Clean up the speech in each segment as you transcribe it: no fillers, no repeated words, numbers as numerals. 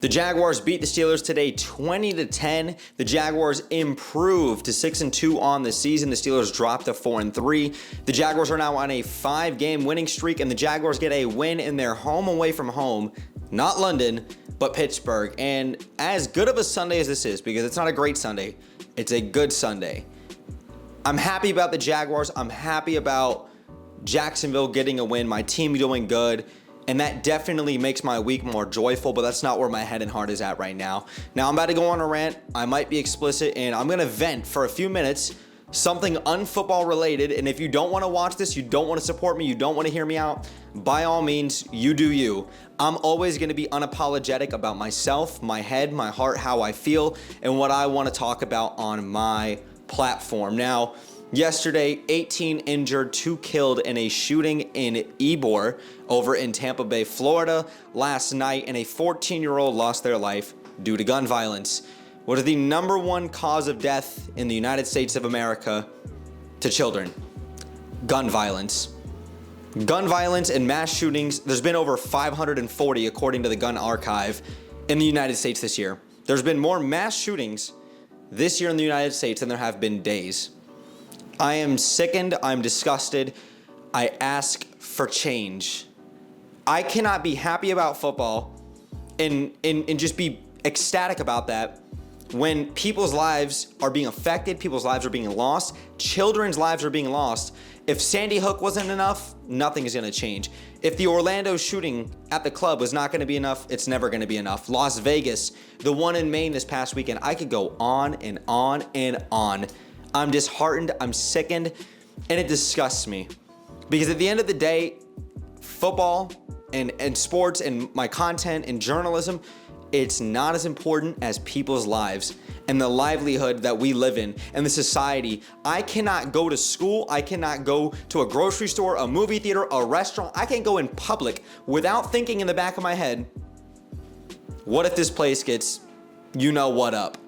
The Jaguars beat the Steelers today 20-10. The Jaguars improved to 6-2 on the season. The Steelers dropped to 4-3. The Jaguars are now on a 5-game winning streak, and the Jaguars get a win in their home away from home, not London, but Pittsburgh. And as good of a Sunday as this is, because it's not a great Sunday, it's a good Sunday. I'm happy about the Jaguars. I'm happy about Jacksonville getting a win, my team doing good. And that definitely makes my week more joyful, but that's not where my head and heart is at right now. Now, I'm about to go on a rant. I might be explicit, and I'm going to vent for a few minutes, something unfootball related. And if you don't want to watch this, you don't want to support me, you don't want to hear me out, by all means, you do you. I'm always going to be unapologetic about myself, my head, my heart, how I feel, and what I want to talk about on my platform. Now, yesterday, 18 injured, 2 killed in a shooting in Ybor over in Tampa Bay, Florida last night, and a 14-year-old lost their life due to gun violence. What is the number one cause of death in the United States of America to children? Gun violence. Gun violence and mass shootings, there's been over 540 according to the Gun Archive in the United States this year. There's been more mass shootings this year in the United States than there have been days. I am sickened, I'm disgusted, I ask for change. I cannot be happy about football and just be ecstatic about that when people's lives are being affected, people's lives are being lost, children's lives are being lost. If Sandy Hook wasn't enough, nothing is gonna change. If the Orlando shooting at the club was not gonna be enough, it's never gonna be enough. Las Vegas, the one in Maine this past weekend, I could go on and on and on. I'm disheartened, I'm sickened, and it disgusts me. Because at the end of the day, football and sports and my content and journalism, it's not as important as people's lives and the livelihood that we live in and the society. I cannot go to school, I cannot go to a grocery store, a movie theater, a restaurant. I can't go in public without thinking in the back of my head, what if this place gets you know what up?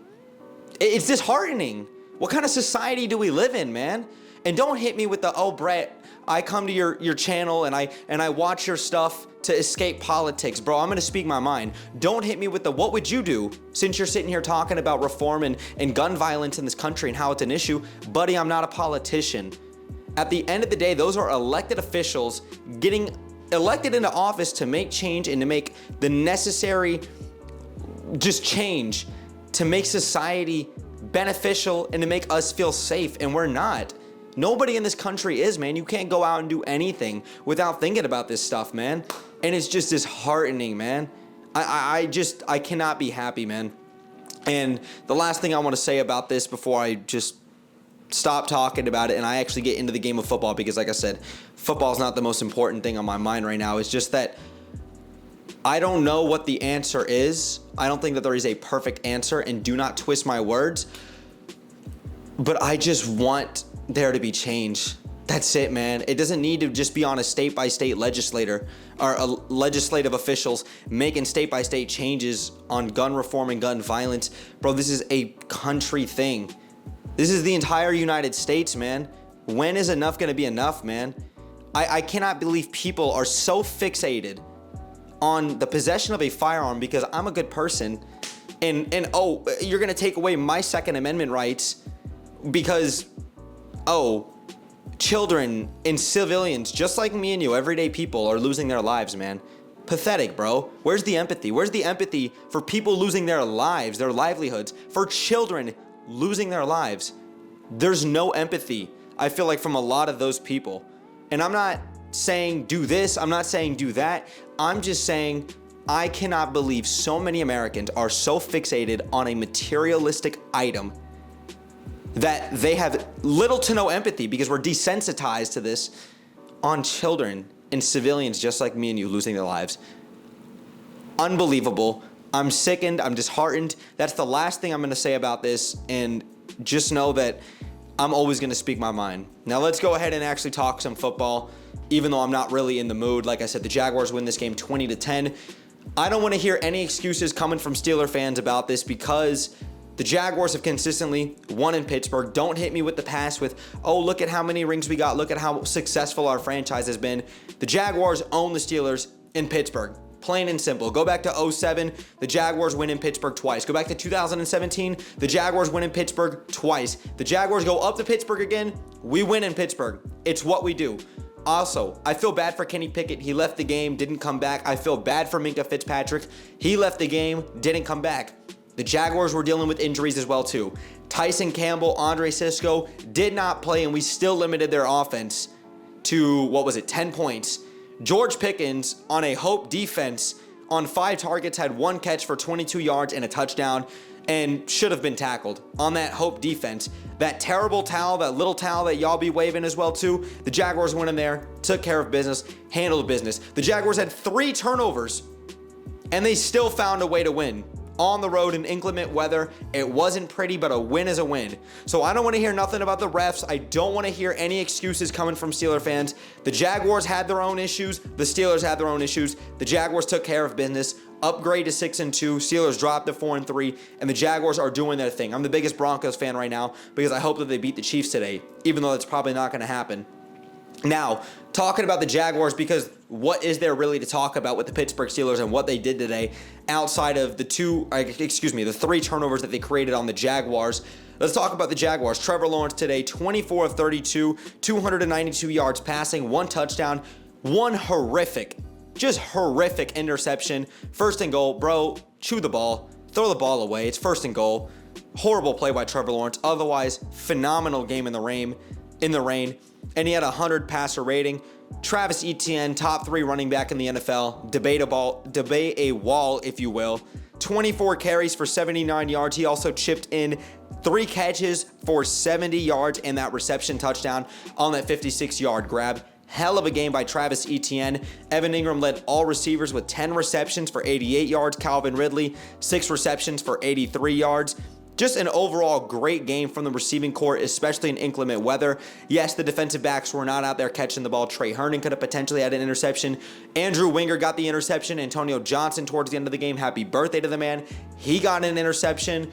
It's disheartening. What kind of society do we live in, man? And don't hit me with the, oh, Brett, I come to your channel and I watch your stuff to escape politics. Bro, I'm gonna speak my mind. Don't hit me with the, what would you do since you're sitting here talking about reform and gun violence in this country and how it's an issue? Buddy, I'm not a politician. At the end of the day, those are elected officials getting elected into office to make change and to make the necessary just change to make society beneficial and to make us feel safe, and we're not. Nobody in this country is, man. You can't go out and do anything without thinking about this stuff, man. And it's just disheartening, man. I cannot be happy, man. And the last thing I want to say about this before I just stop talking about it and I actually get into the game of football, because like I said, football is not the most important thing on my mind right now. It's just that I don't know what the answer is. I don't think that there is a perfect answer, and do not twist my words. But I just want there to be change. That's it, man. It doesn't need to just be on a state-by-state legislator or legislative officials making state-by-state changes on gun reform and gun violence. Bro, this is a country thing. This is the entire United States, man. When is enough gonna be enough, man? I cannot believe people are so fixated on the possession of a firearm because I'm a good person, and oh, you're gonna take away my Second Amendment rights because, oh, children and civilians just like me and you, everyday people, are losing their lives, man. Pathetic, bro. Where's the empathy? Where's the empathy for people losing their lives, their livelihoods, for children losing their lives? There's no empathy, I feel like, from a lot of those people. And I'm not saying do this, I'm not saying do that. I'm just saying I cannot believe so many Americans are so fixated on a materialistic item that they have little to no empathy, because we're desensitized to this, on children and civilians just like me and you losing their lives. Unbelievable. I'm sickened, I'm disheartened. That's the last thing I'm gonna say about this, and just know that I'm always gonna speak my mind. Now let's go ahead and actually talk some football, even though I'm not really in the mood. Like I said, the Jaguars win this game 20-10. I don't wanna hear any excuses coming from Steeler fans about this, because the Jaguars have consistently won in Pittsburgh. Don't hit me with the past with, oh, look at how many rings we got. Look at how successful our franchise has been. The Jaguars own the Steelers in Pittsburgh. Plain and simple. Go back to 07, the Jaguars win in Pittsburgh twice. Go back to 2017, the Jaguars win in Pittsburgh twice. The Jaguars go up to Pittsburgh again, we win in Pittsburgh. It's what we do. Also, I feel bad for Kenny Pickett. He left the game, didn't come back. I feel bad for Minkah Fitzpatrick. He left the game, didn't come back. The Jaguars were dealing with injuries as well too. Tyson Campbell, Andre Sisco did not play, and we still limited their offense to, 10 points. George Pickens on a Hope defense on 5 targets had 1 catch for 22 yards and a touchdown and should have been tackled on that Hope defense. That terrible towel, that little towel that y'all be waving as well too, the Jaguars went in there, took care of business, handled business. The Jaguars had 3 turnovers and they still found a way to win. On the road in inclement weather. It wasn't pretty, but a win is a win. So I don't want to hear nothing about the refs. I don't want to hear any excuses coming from Steeler fans. The Jaguars had their own issues. The Steelers had their own issues. The Jaguars took care of business. Upgrade to 6-2. Steelers dropped to 4-3, and the Jaguars are doing their thing. I'm the biggest Broncos fan right now because I hope that they beat the Chiefs today, even though that's probably not going to happen. Now, talking about the Jaguars, because what is there really to talk about with the Pittsburgh Steelers and what they did today outside of the 3 turnovers that they created on the Jaguars? Let's talk about the Jaguars. Trevor Lawrence today, 24 of 32, 292 yards passing, 1 touchdown, 1 horrific interception. First and goal, bro, chew the ball, throw the ball away. It's first and goal. Horrible play by Trevor Lawrence. Otherwise, phenomenal game in the rain. And he had a 100 passer rating. Travis Etienne, top 3 running back in the NFL. Debate a wall, if you will. 24 carries for 79 yards. He also chipped in 3 catches for 70 yards and that reception touchdown on that 56-yard grab. Hell of a game by Travis Etienne. Evan Ingram led all receivers with 10 receptions for 88 yards. Calvin Ridley, 6 receptions for 83 yards. Just an overall great game from the receiving corps, especially in inclement weather. Yes, the defensive backs were not out there catching the ball. Trey Herndon could have potentially had an interception. Andrew Winger got the interception. Antonio Johnson towards the end of the game. Happy birthday to the man. He got an interception.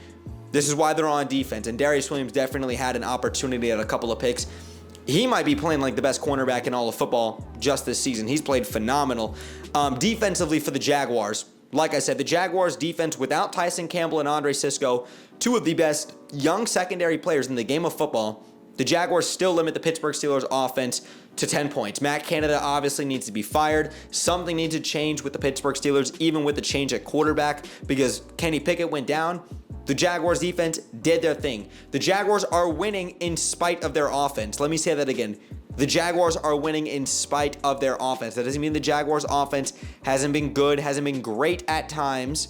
This is why they're on defense. And Darius Williams definitely had an opportunity at a couple of picks. He might be playing like the best cornerback in all of football just this season. He's played phenomenal. Defensively for the Jaguars, like I said, the Jaguars defense without Tyson Campbell and Andre Sisco, 2 of the best young secondary players in the game of football, the Jaguars still limit the Pittsburgh Steelers offense to 10 points. Matt Canada obviously needs to be fired. Something needs to change with the Pittsburgh Steelers, even with the change at quarterback, because Kenny Pickett went down. The Jaguars defense did their thing. The Jaguars are winning in spite of their offense. Let me say that again. The Jaguars are winning in spite of their offense. That doesn't mean the Jaguars offense hasn't been good, hasn't been great at times,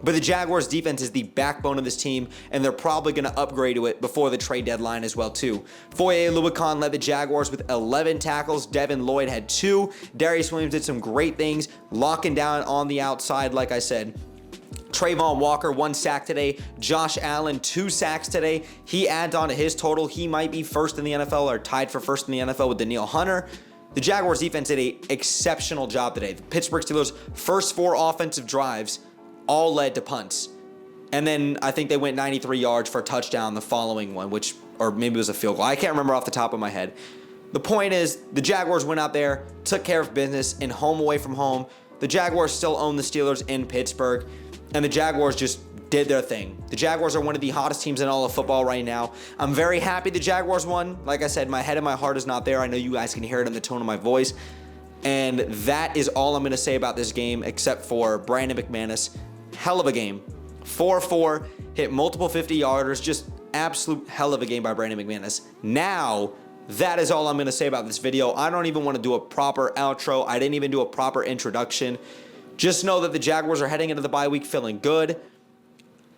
but the Jaguars defense is the backbone of this team, and they're probably going to upgrade to it before the trade deadline as well too. Foye Oluokun led the Jaguars with 11 tackles. Devin Lloyd had 2. Darius Williams did some great things, locking down on the outside, like I said. Trayvon Walker, 1 sack today. Josh Allen, 2 sacks today. He adds on to his total. He might be first in the NFL or tied for first in the NFL with Danielle Hunter. The Jaguars defense did an exceptional job today. The Pittsburgh Steelers' first 4 offensive drives all led to punts. And then I think they went 93 yards for a touchdown the following one, or maybe it was a field goal. I can't remember off the top of my head. The point is, the Jaguars went out there, took care of business in home away from home. The Jaguars still own the Steelers in Pittsburgh. And the Jaguars just did their thing. The Jaguars are one of the hottest teams in all of football right now. I'm very happy the Jaguars won. Like I said, my head and my heart is not there. I know you guys can hear it in the tone of my voice. And that is all I'm going to say about this game, except for Brandon McManus. Hell of a game. 4-4, hit multiple 50-yarders. Just absolute hell of a game by Brandon McManus. Now, that is all I'm going to say about this video. I don't even want to do a proper outro. I didn't even do a proper introduction. Just know that the Jaguars are heading into the bye week feeling good.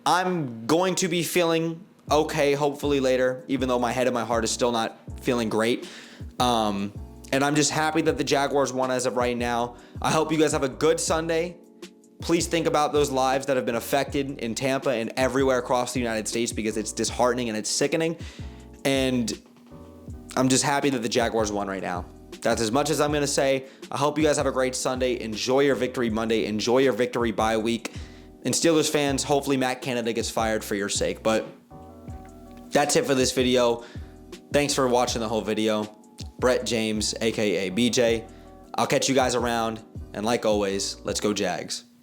I'm going to be feeling okay, hopefully later, even though my head and my heart is still not feeling great. And I'm just happy that the Jaguars won as of right now. I hope you guys have a good Sunday. Please think about those lives that have been affected in Tampa and everywhere across the United States, because it's disheartening and it's sickening. And I'm just happy that the Jaguars won right now. That's as much as I'm going to say. I hope you guys have a great Sunday. Enjoy your victory Monday. Enjoy your victory bye week. And Steelers fans, hopefully Matt Canada gets fired for your sake. But that's it for this video. Thanks for watching the whole video. Brett James, a.k.a. BJ. I'll catch you guys around. And like always, let's go Jags.